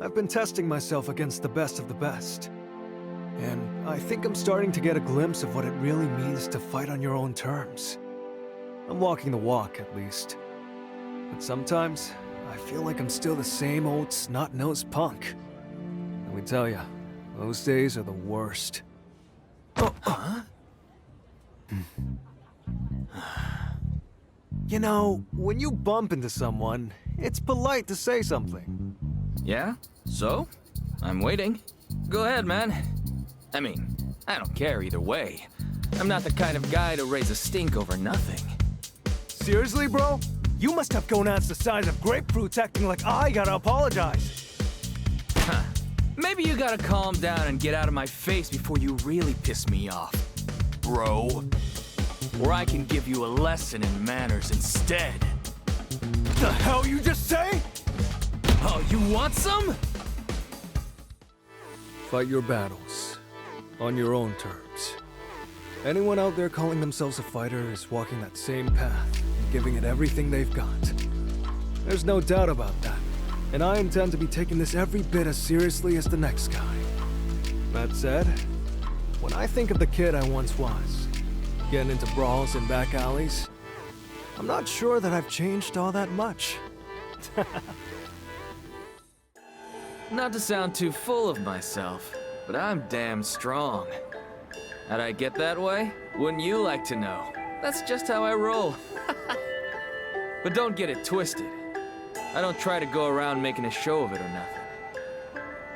I've been testing myself against the best of the best. And I think I'm starting to get a glimpse of what it really means to fight on your own terms. I'm walking the walk, at least. But sometimes, I feel like I'm still the same old snot-nosed punk. Let me tell ya, those days are the worst. Oh, huh? You know, when you bump into someone, it's polite to say something. Yeah? So? I'm waiting. Go ahead, man. I mean, I don't care either way. I'm not the kind of guy to raise a stink over nothing. Seriously, bro? You must have gonads the size of grapefruits acting like I gotta apologize. Huh. Maybe you gotta calm down and get out of my face before you really piss me off, bro. Or I can give you a lesson in manners instead. The hell you just say? Oh, you want some? Fight your battles. On your own terms. Anyone out there calling themselves a fighter is walking that same path and giving it everything they've got. There's no doubt about that. And I intend to be taking this every bit as seriously as the next guy. That said, when I think of the kid I once was, getting into brawls in back alleys, I'm not sure that I've changed all that much. Not to sound too full of myself, but I'm damn strong. How'd I get that way? Wouldn't you like to know? That's just how I roll. But don't get it twisted. I don't try to go around making a show of it or nothing.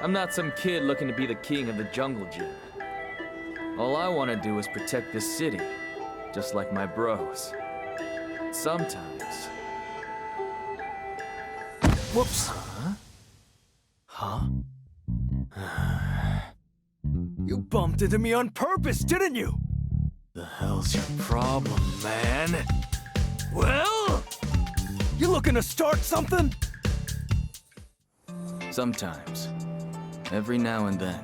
I'm not some kid looking to be the king of the jungle gym. All I want to do is protect this city, just like my bros. Sometimes. Whoops. Huh? You bumped into me on purpose, didn't you? The hell's your problem, man? Well? You looking to start something? Sometimes. Every now and then.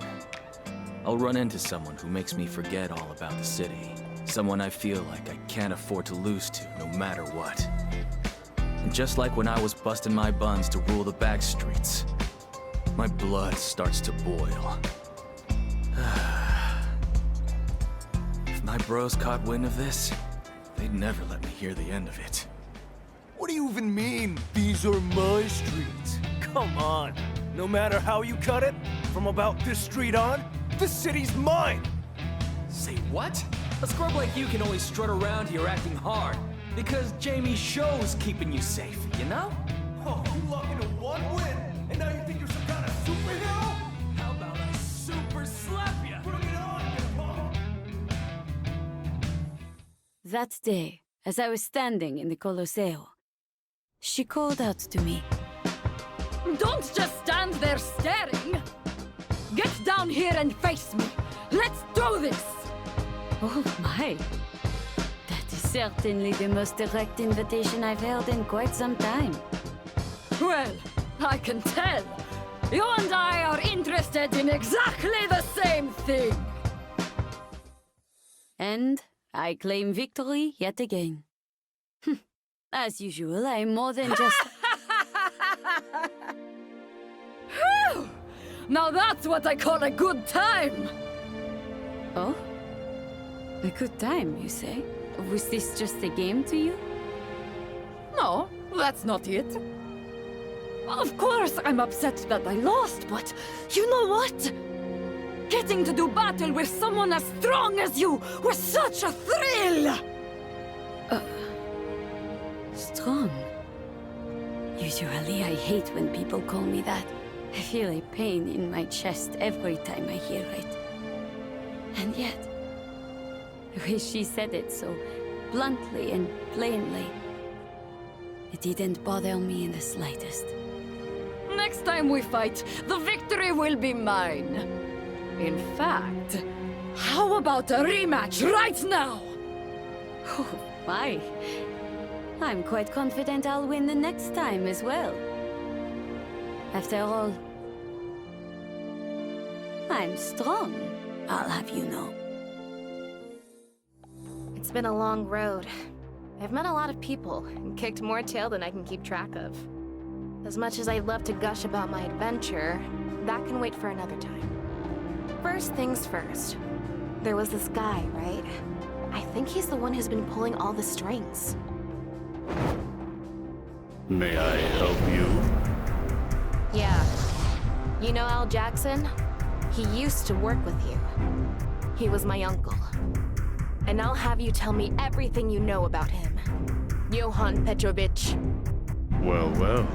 I'll run into someone who makes me forget all about the city. Someone I feel like I can't afford to lose to, no matter what. And just like when I was busting my buns to rule the back streets, my blood starts to boil. If my bros caught wind of this, they'd never let me hear the end of it. What do you even mean, these are my streets? Come on. No matter how you cut it, from about this street on, the city's mine! Say what? A scrub like you can only strut around here acting hard because Jamie's show's keeping you safe, you know? Oh, you luck into one win, and now you think you're some kind of superhero? How about I super slap ya? Bring it on, you punk! That day, as I was standing in the Colosseo, she called out to me. Don't just stand there staring! Get down here and face me! Let's do this! Oh my. That is certainly the most direct invitation I've held in quite some time. Well, I can tell. You and I are interested in exactly the same thing! And I claim victory yet again. As usual, I'm more than just... Phew! Now that's what I call a good time! Oh? A good time, you say? Was this just a game to you? No, that's not it. Of course I'm upset that I lost, but you know what? Getting to do battle with someone as strong as you was such a thrill! Strong. Usually I hate when people call me that. I feel a pain in my chest every time I hear it. And yet, the way she said it so bluntly and plainly, it didn't bother me in the slightest. Next time we fight, the victory will be mine. In fact, how about a rematch right now? Oh, my. I'm quite confident I'll win the next time as well. After all, I'm strong, I'll have you know. It's been a long road. I've met a lot of people and kicked more tail than I can keep track of. As much as I'd love to gush about my adventure, that can wait for another time. First things first. There was this guy, right? I think he's the one who's been pulling all the strings. May I help you? Yeah. You know Al Jackson? He used to work with you. He was my uncle. And I'll have you tell me everything you know about him. Johann Petrovich. Well, well.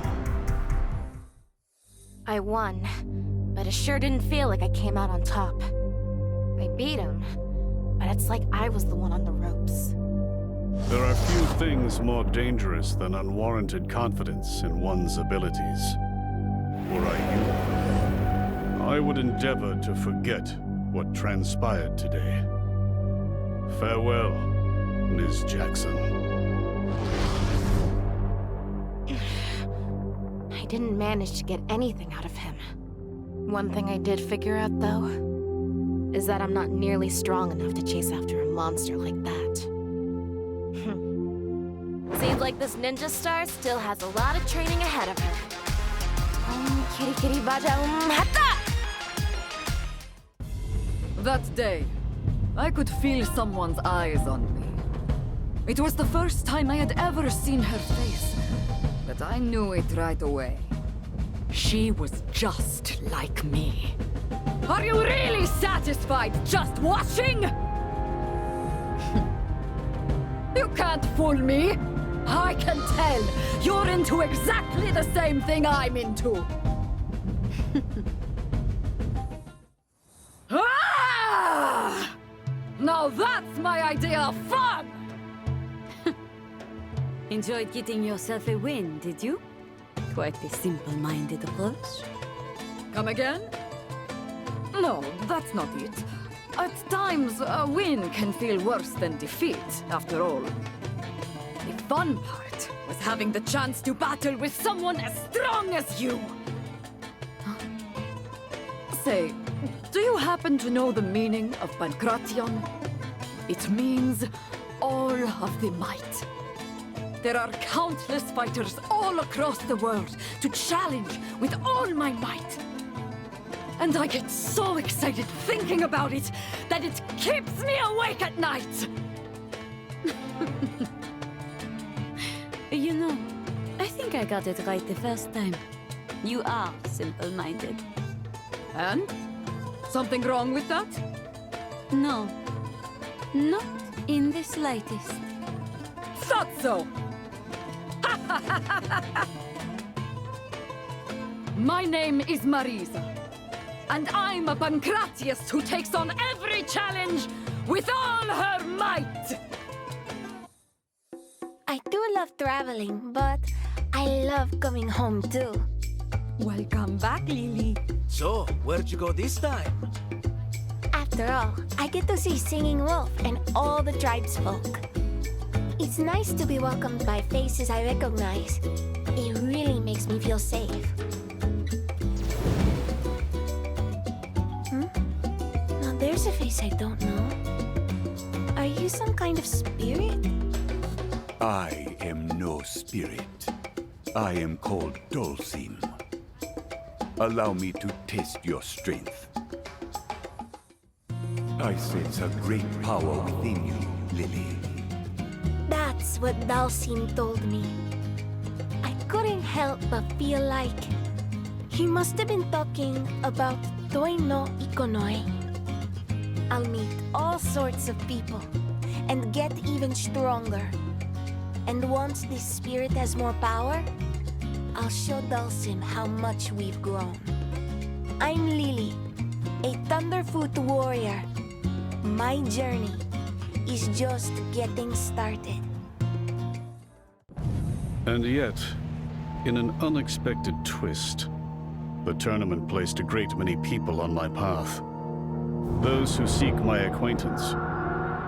I won, but it sure didn't feel like I came out on top. I beat him, but it's like I was the one on the ropes. There are few things more dangerous than unwarranted confidence in one's abilities. Were I you, I would endeavor to forget what transpired today. Farewell, Ms. Jackson. I didn't manage to get anything out of him. One thing I did figure out, though, is that I'm not nearly strong enough to chase after a monster like that. Seems like this ninja star still has a lot of training ahead of her. Kitty kitty baja hata! That day, I could feel someone's eyes on me. It was the first time I had ever seen her face, but I knew it right away. She was just like me. Are you really satisfied just watching? You can't fool me. I can tell you're into exactly the same thing I'm into. Ah! Now that's my idea of fun! Enjoyed getting yourself a win, did you? Quite a simple-minded approach. Come again? No, that's not it. At times, a win can feel worse than defeat, after all. The fun part was having the chance to battle with someone as strong as you! Say, do you happen to know the meaning of Pankration? It means all of the might. There are countless fighters all across the world to challenge with all my might. And I get so excited thinking about it that it keeps me awake at night! You know, I think I got it right the first time. You are simple-minded. And? Something wrong with that? No. Not in the slightest. Thought so! My name is Marisa, and I'm a Pancratius who takes on every challenge with all her might! I do love traveling, but I love coming home too. Welcome back, Lily. So, where'd you go this time? After all, I get to see Singing Wolf and all the tribesfolk. It's nice to be welcomed by faces I recognize. It really makes me feel safe. Now there's a face I don't know. Are you some kind of spirit? I am no spirit. I am called Dhalsim. Allow me to test your strength. I sense a great power within you, Lily. That's what Dhalsim told me. I couldn't help but feel like he must have been talking about Toi no Ikonoi. I'll meet all sorts of people and get even stronger. And once this spirit has more power, I'll show Dhalsim how much we've grown. I'm Lily, a Thunderfoot warrior. My journey is just getting started. And yet, in an unexpected twist, the tournament placed a great many people on my path. Those who seek my acquaintance,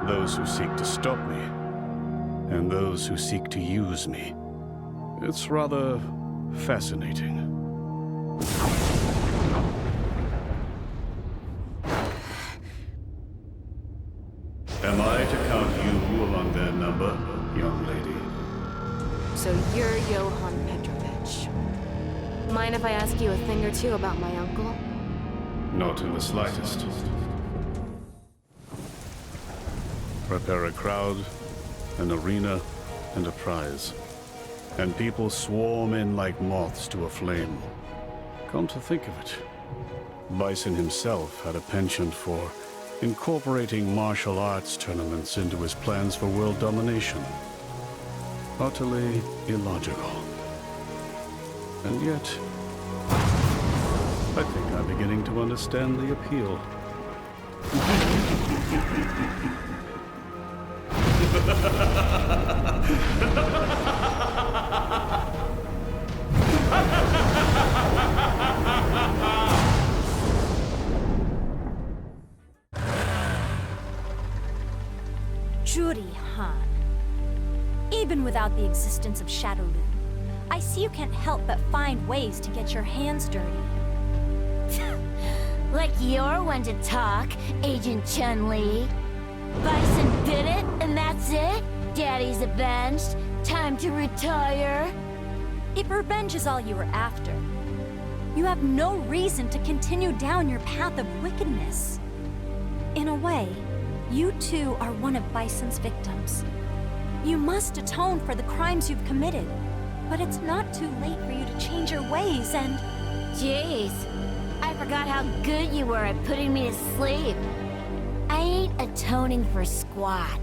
those who seek to stop me, and those who seek to use me. It's rather fascinating. Am I to count you among their number, young lady? So you're Johann Petrovich. Mind if I ask you a thing or two about my uncle? Not in the slightest. Prepare a crowd, an arena, and a prize. And people swarm in like moths to a flame. Come to think of it, Bison himself had a penchant for incorporating martial arts tournaments into his plans for world domination. Utterly illogical. And yet, I think I'm beginning to understand the appeal. Juri, Han. Even without the existence of Shadowloo, I see you can't help but find ways to get your hands dirty. Like you're one to talk, Agent Chun-Li. Bison did it, and that's it? Daddy's avenged? Time to retire? If revenge is all you were after, you have no reason to continue down your path of wickedness. In a way, you too are one of Bison's victims. You must atone for the crimes you've committed, but it's not too late for you to change your ways and... Jeez, I forgot how good you were at putting me to sleep. I ain't atoning for squat.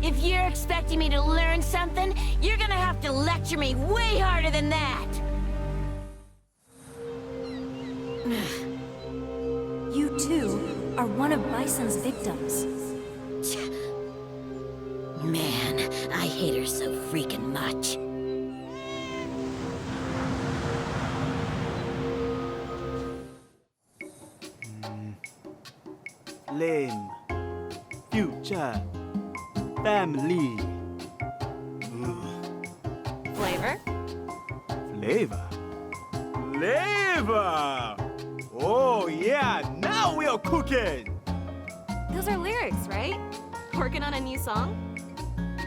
If you're expecting me to learn something, you're gonna have to lecture me way harder than that! You too are one of Bison's victims. Man, I hate her so freaking much. Lame. Future. Family. Flavor? Flavor? Flavor! Oh yeah, now we are cooking! Those are lyrics, right? Working on a new song?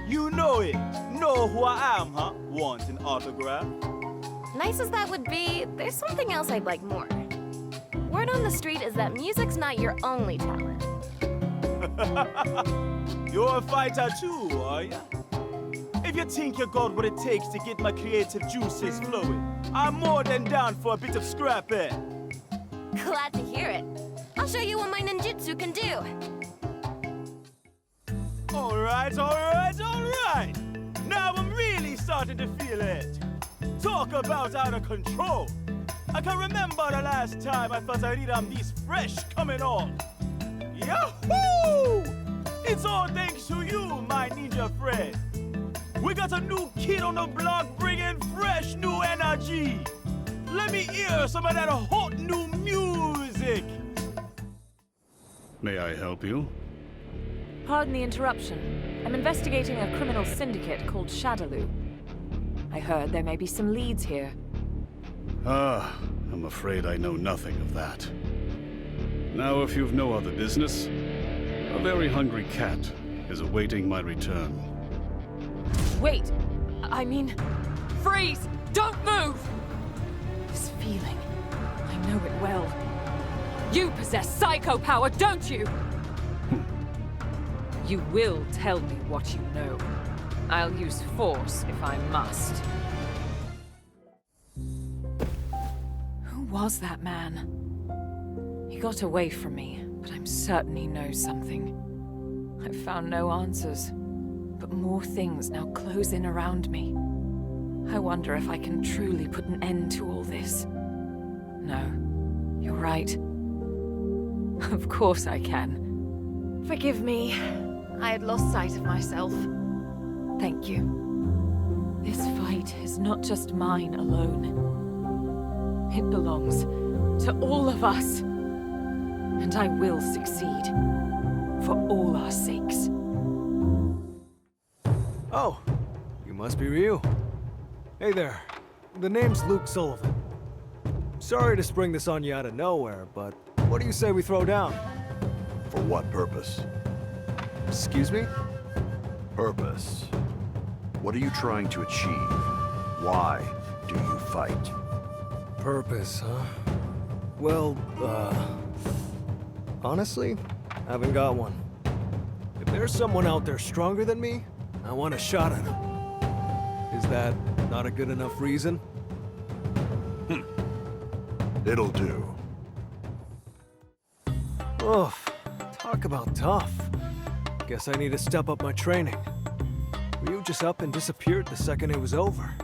You know it. Know who I am, huh? Want an autograph? Nice as that would be, there's something else I'd like more. Word on the street is that music's not your only talent. You're a fighter too, are ya? If you think you got what it takes to get my creative juices flowing, I'm more than down for a bit of scrapping. Glad to hear it. I'll show you what my ninjutsu can do. Alright. Now I'm really starting to feel it. Talk about out of control. I can remember the last time I felt a rhythm this fresh coming on. Yahoo! It's all thanks to you, my ninja friend. We got a new kid on the block bringing fresh new energy. Let me hear some of that hot new music. May I help you? Pardon the interruption. I'm investigating a criminal syndicate called Shadowloo. I heard there may be some leads here. Ah, I'm afraid I know nothing of that. Now, if you've no other business, a very hungry cat is awaiting my return. Wait! I mean, freeze! Don't move! This feeling, I know it well. You possess psycho power, don't you? You will tell me what you know. I'll use force if I must. Who was that man? He got away from me, but I'm certain he knows something. I've found no answers, but more things now close in around me. I wonder if I can truly put an end to all this. No, you're right. Of course I can. Forgive me. I had lost sight of myself. Thank you. This fight is not just mine alone. It belongs to all of us. And I will succeed. For all our sakes. Oh, you must be Ryu. Hey there. The name's Luke Sullivan. Sorry to spring this on you out of nowhere, but what do you say we throw down? For what purpose? Excuse me? Purpose. What are you trying to achieve? Why do you fight? Purpose, huh? Well, honestly, I haven't got one. If there's someone out there stronger than me, I want a shot at him. Is that not a good enough reason? It'll do. Oof, talk about tough. Guess I need to step up my training. Ryu just up and disappeared the second it was over.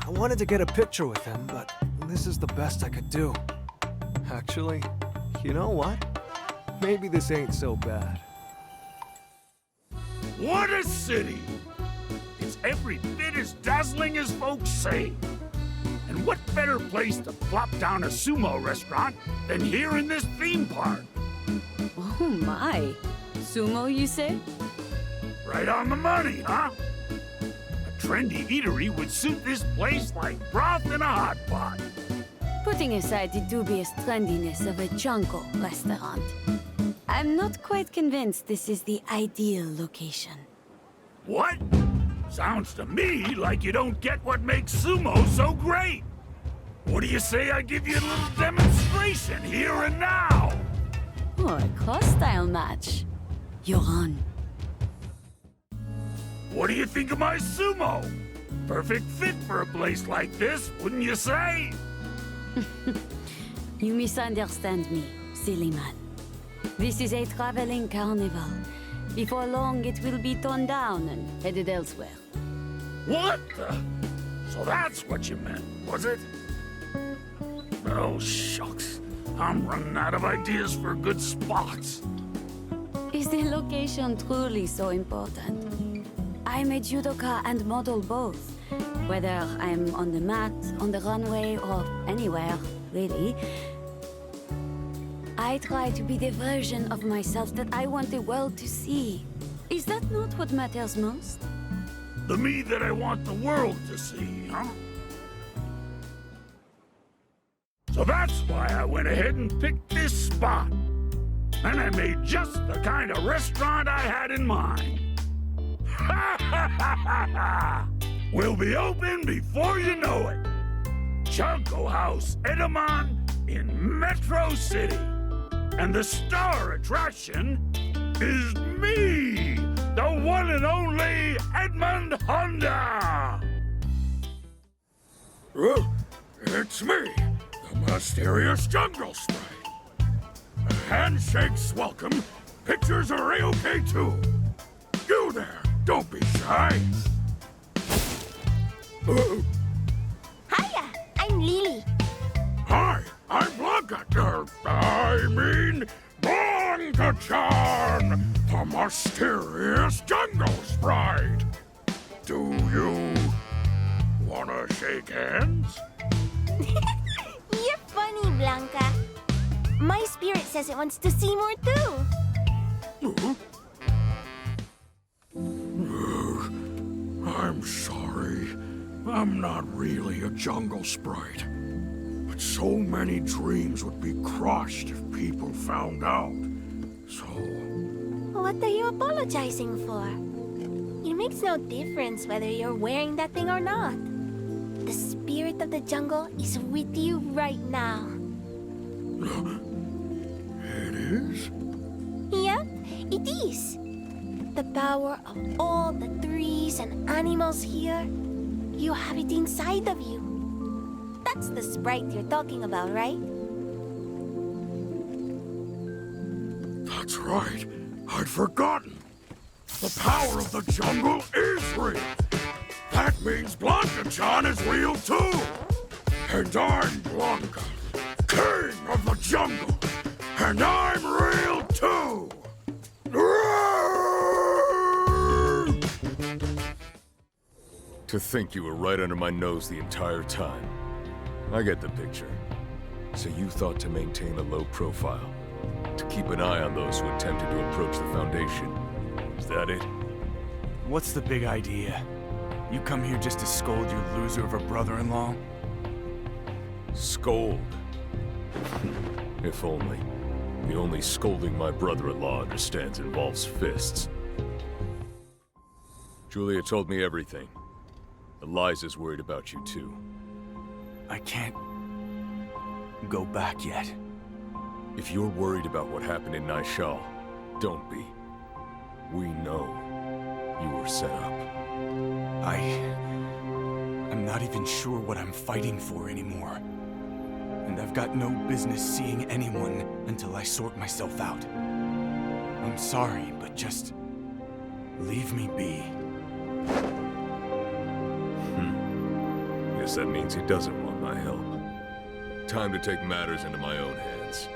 I wanted to get a picture with him, but this is the best I could do. Actually, you know what? Maybe this ain't so bad. What a city! It's every bit as dazzling as folks say. And what better place to plop down a sumo restaurant than here in this theme park? Oh my. Sumo, you say? Right on the money, huh? A trendy eatery would suit this place like broth in a hot pot. Putting aside the dubious trendiness of a jungle restaurant, I'm not quite convinced this is the ideal location. What? Sounds to me like you don't get what makes sumo so great. What do you say I give you a little demonstration here and now? Oh, a cross-style match. You're on. What do you think of my sumo? Perfect fit for a place like this, wouldn't you say? You misunderstand me, silly man. This is a traveling carnival. Before long, it will be torn down and headed elsewhere. What the? So that's what you meant, was it? Oh, shucks. I'm running out of ideas for good spots. Is the location truly so important? I'm a judoka and model both. Whether I'm on the mat, on the runway, or anywhere, really. I try to be the version of myself that I want the world to see. Is that not what matters most? The me that I want the world to see, huh? So that's why I went ahead and picked this spot. And I made just the kind of restaurant I had in mind. Ha ha ha ha ha! We'll be open before you know it. Chanko House Edamon in Metro City. And the star attraction is me, the one and only Edmund Honda! It's me, the mysterious jungle sprite. A handshake's welcome. Pictures are A-OK too. You there, don't be shy. Hiya, I'm Lily. Hi, I'm Blanka. I mean, Blanka-chan, the mysterious jungle sprite. Do you wanna shake hands? You're funny, Blanka. My spirit says it wants to see more too. I'm sorry. I'm not really a jungle sprite. But so many dreams would be crushed if people found out. So... What are you apologizing for? It makes no difference whether you're wearing that thing or not. The spirit of the jungle is with you right now. It is? Yep, it is. The power of all the trees and animals here, you have it inside of you. That's the sprite you're talking about, right? That's right. I'd forgotten. The power of the jungle is real. That means Blanka-chan is real too. And I'm Blanka, king of the jungle. And I'm real too. To think you were right under my nose the entire time. I get the picture. So you thought to maintain a low profile, to keep an eye on those who attempted to approach the Foundation. Is that it? What's the big idea? You come here just to scold your loser of a brother-in-law? Scold? If only. The only scolding my brother-in-law understands involves fists. Julia told me everything. Eliza's worried about you too. I can't go back yet. If you're worried about what happened in Nayshall, don't be. We know you were set up. I'm not even sure what I'm fighting for anymore. And I've got no business seeing anyone until I sort myself out. I'm sorry, but just leave me be. Guess that means he doesn't want my help. Time to take matters into my own hands.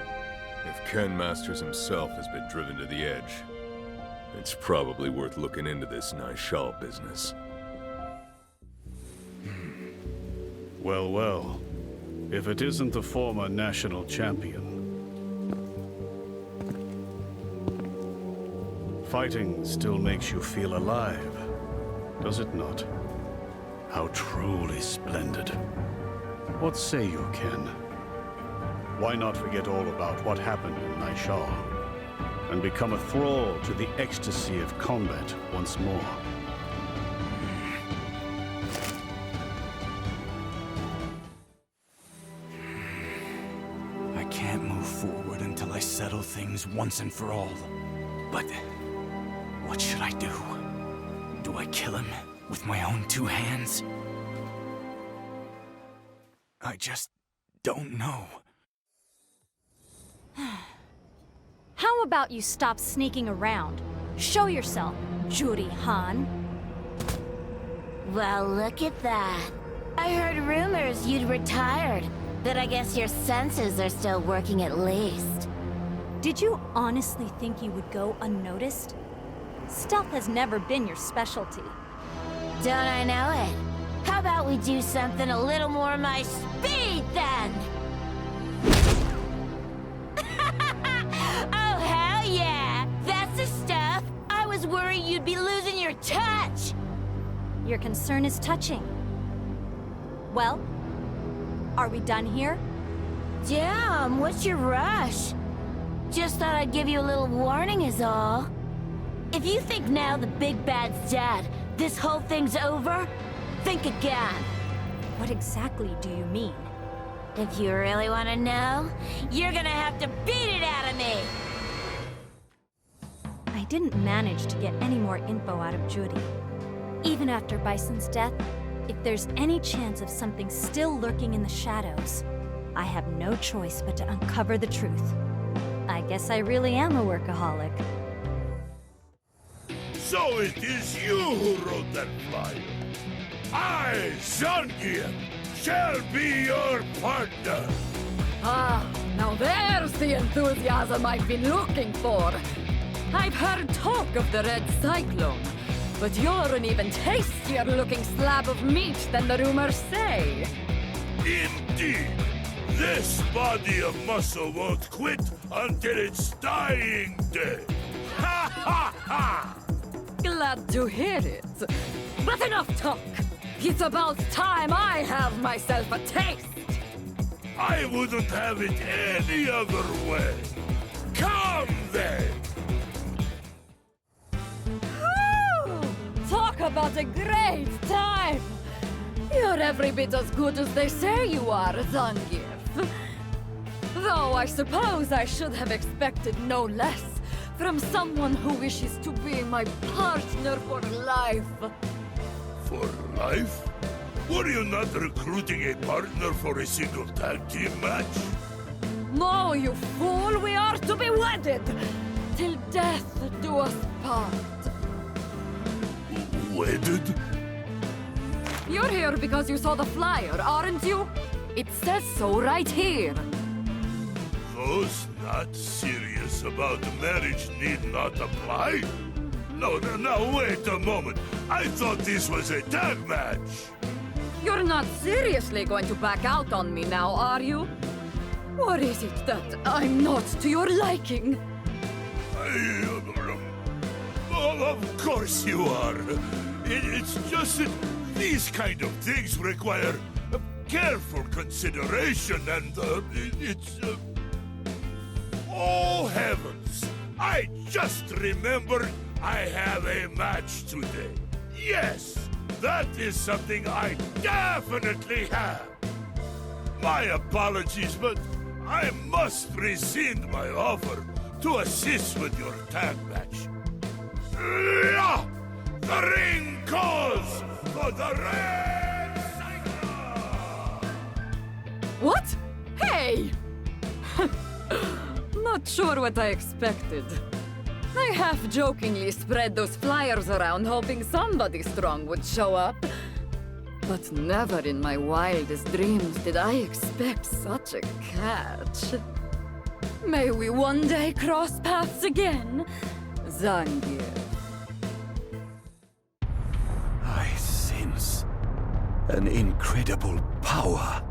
If Ken Masters himself has been driven to the edge, it's probably worth looking into this Nayshall business. Well, well. If it isn't the former national champion. Fighting still makes you feel alive, does it not? How truly splendid. What say you, Ken? Why not forget all about what happened in Nayshall, and become a thrall to the ecstasy of combat once more? I can't move forward until I settle things once and for all. But what should I do? Do I kill him with my own two hands? I just don't know. How about you stop sneaking around? Show yourself, Juri Han. Well, look at that. I heard rumors you'd retired, but I guess your senses are still working at least. Did you honestly think you would go unnoticed? Stealth has never been your specialty. Don't I know it? How about we do something a little more my speed, then? Oh, hell yeah! That's the stuff! I was worried you'd be losing your touch! Your concern is touching. Well, are we done here? Damn, what's your rush? Just thought I'd give you a little warning is all. If you think now the big bad's dead, this whole thing's over, think again. What exactly do you mean? If you really want to know, you're gonna have to beat it out of me! I didn't manage to get any more info out of Juri. Even after Bison's death, if there's any chance of something still lurking in the shadows, I have no choice but to uncover the truth. I guess I really am a workaholic. So it is you who wrote that flyer. I, Zangief, shall be your partner. Ah, now there's the enthusiasm I've been looking for. I've heard talk of the Red Cyclone, but you're an even tastier-looking slab of meat than the rumors say. Indeed. This body of muscle won't quit until its dying day. Ha ha ha! Glad to hear it. But enough talk. It's about time I have myself a taste. I wouldn't have it any other way. Come then! Whew! Talk about a great time! You're every bit as good as they say you are, Zangief. Though I suppose I should have expected no less from someone who wishes to be my partner for life. For life? Were you not recruiting a partner for a single tag team match? No, you fool! We are to be wedded! Till death do us part. Wedded? You're here because you saw the flyer, aren't you? It says so right here. Those not serious about marriage need not apply? No, wait a moment. I thought this was a tag match. You're not seriously going to back out on me now, are you? Or is it that I'm not to your liking? Of course you are. It's just that these kind of things require careful consideration and Oh heavens! I just remembered I have a match today. Yes, that is something I definitely have. My apologies, but I must rescind my offer to assist with your tag match. The ring calls for the Red Cyclone! What? Hey! Not sure what I expected. I half-jokingly spread those flyers around hoping somebody strong would show up. But never in my wildest dreams did I expect such a catch. May we one day cross paths again, Zangief. I sense an incredible power.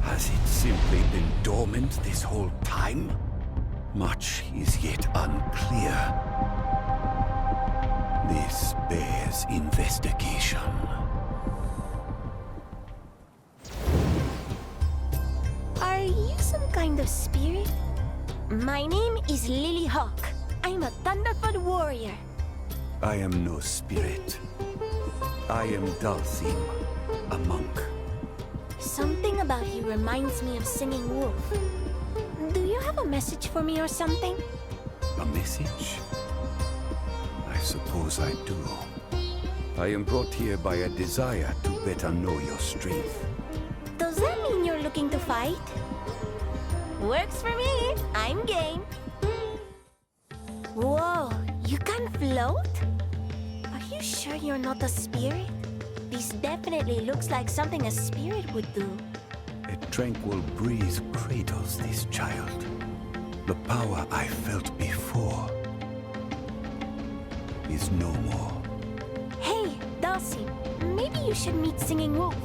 Has it simply been dormant this whole time? Much is yet unclear. This bears investigation. Are you some kind of spirit? My name is Lily Hawk. I'm a Thunderfoot warrior. I am no spirit. I am Dhalsim, a monk. Something about you reminds me of Singing Wolf. Do you have a message for me or something? A message? I suppose I do. I am brought here by a desire to better know your strength. Does that mean you're looking to fight? Works for me. I'm game. Whoa, you can float? Are you sure you're not a spirit? This definitely looks like something a spirit would do. A tranquil breeze cradles this child. The power I felt before is no more. Hey, Dhalsim, maybe you should meet Singing Wolf.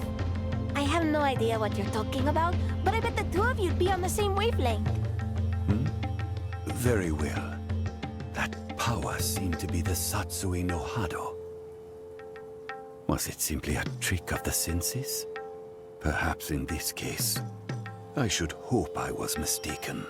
I have no idea what you're talking about, but I bet the two of you'd be on the same wavelength. Very well. That power seemed to be the Satsui no Hado. Was it simply a trick of the senses? Perhaps in this case, I should hope I was mistaken.